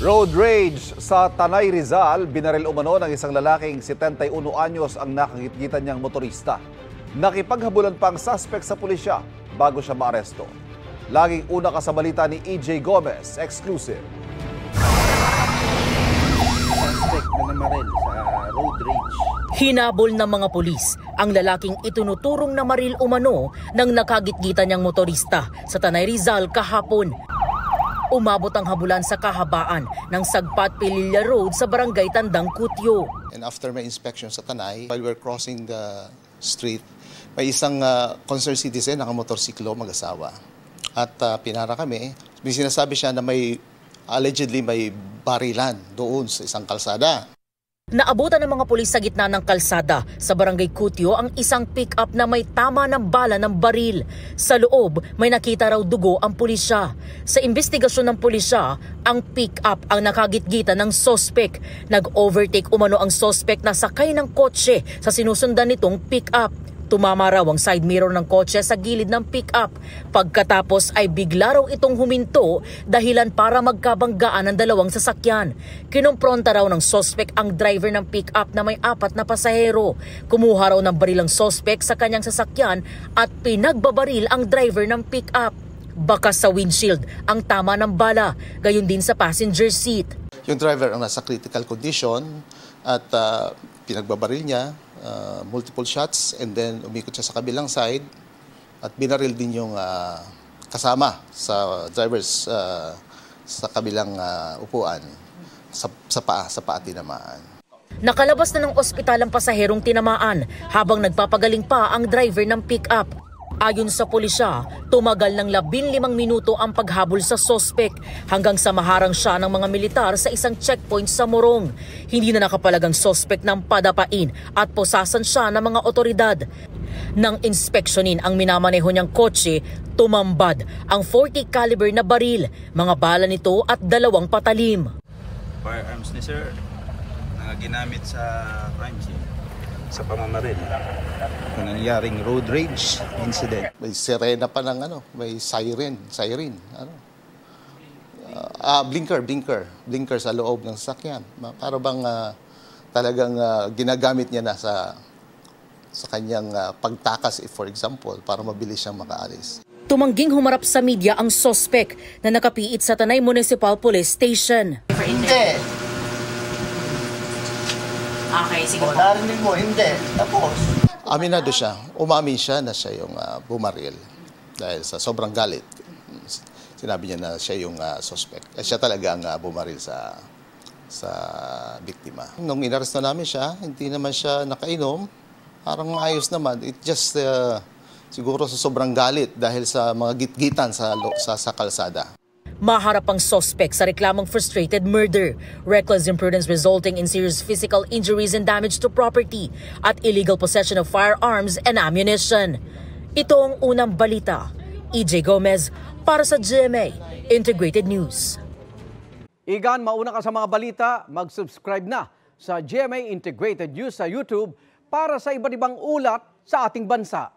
Road rage sa Tanay Rizal, binaril umano ng isang lalaking 71 anyos ang nakagitgitan niyang motorista. Nakipaghabulan pa ang suspect sa pulisya bago siya maaresto. Laging una ka sa balita ni EJ Gomez, exclusive. Suspect na namaril sa road rage. Hinabol ng mga pulis ang lalaking itunuturong namaril umano ng nakagitgitan niyang motorista sa Tanay Rizal kahapon. Umabot ang habulan sa kahabaan ng Sagpat Pililla Road sa Barangay Tandang Cutio. And after my inspection sa Tanay, while we're crossing the street, may isang concerned citizen, nakamotorsiklo, mag-asawa. At pinara kami, may sinasabi siya na allegedly may barilan doon sa isang kalsada. Naabutan ng mga pulis sa gitna ng kalsada sa Barangay Cutio ang isang pick-up na may tama ng bala ng baril. Sa loob, may nakita raw dugo ang pulisya. Sa investigasyon ng pulisya, ang pick-up ang nakagitgitan ng sospek. Nag-overtake umano ang sospek na sakay ng kotse sa sinusundan nitong pick-up. Tumama raw ang side mirror ng kotse sa gilid ng pick-up. Pagkatapos ay bigla raw itong huminto dahilan para magkabanggaan ang dalawang sasakyan. Kinumpronta raw ng sospek ang driver ng pick-up na may 4 na pasahero. Kumuha raw ng baril ang sospek sa kanyang sasakyan at pinagbabaril ang driver ng pick-up. Bakas sa windshield ang tama ng bala, gayon din sa passenger seat. Yung driver ang nasa critical condition at pinagbabaril niya. Multiple shots, and then umikot siya sa kabilang side at binaril din yung kasama sa drivers sa kabilang upuan sa paa tinamaan. Nakalabas na ng ospital ang pasaherong tinamaan habang nagpapagaling pa ang driver ng pick-up. Ayon sa pulisya, tumagal ng 15 minuto ang paghabol sa sospek hanggang sa maharang siya ng mga militar sa isang checkpoint sa Morong. Hindi na nakapalagang sospek ng padapain at posasan siya ng mga otoridad. Nang inspeksyonin ang minamaneho niyang kotse, tumambad ang 40 caliber na baril, mga bala nito at 2 patalim. Firearms ni sir na ginamit sa crime scene sa pamamaril. Kung nangyaring road rage incident. May sirena pa ng may siren, blinker sa loob ng sasakyan. Para bang talagang ginagamit niya na sa kanyang pagtakas, if for example, para mabilis siyang makaalis. Tumangging humarap sa media ang sospek na nakapiit sa Tanay Municipal Police Station. Hindi. Okay, sige po. Narinig mo, hindi. Tapos. Aminado siya. Umamin siya na siya yung bumaril dahil sa sobrang galit. Sinabi niya na siya yung suspect. Siya talaga ang bumaril sa biktima. Nung inaresto namin siya, hindi naman siya nakainom. Parang ayos naman. It just siguro sa sobrang galit dahil sa mga gitgitan sa kalsada. Maharap ang sospek sa reklamong frustrated murder, reckless imprudence resulting in serious physical injuries and damage to property, at illegal possession of firearms and ammunition. Ito ang unang balita. EJ Gomez para sa GMA Integrated News. Igan, mauna ka sa mga balita, mag-subscribe na sa GMA Integrated News sa YouTube para sa iba't ibang ulat sa ating bansa.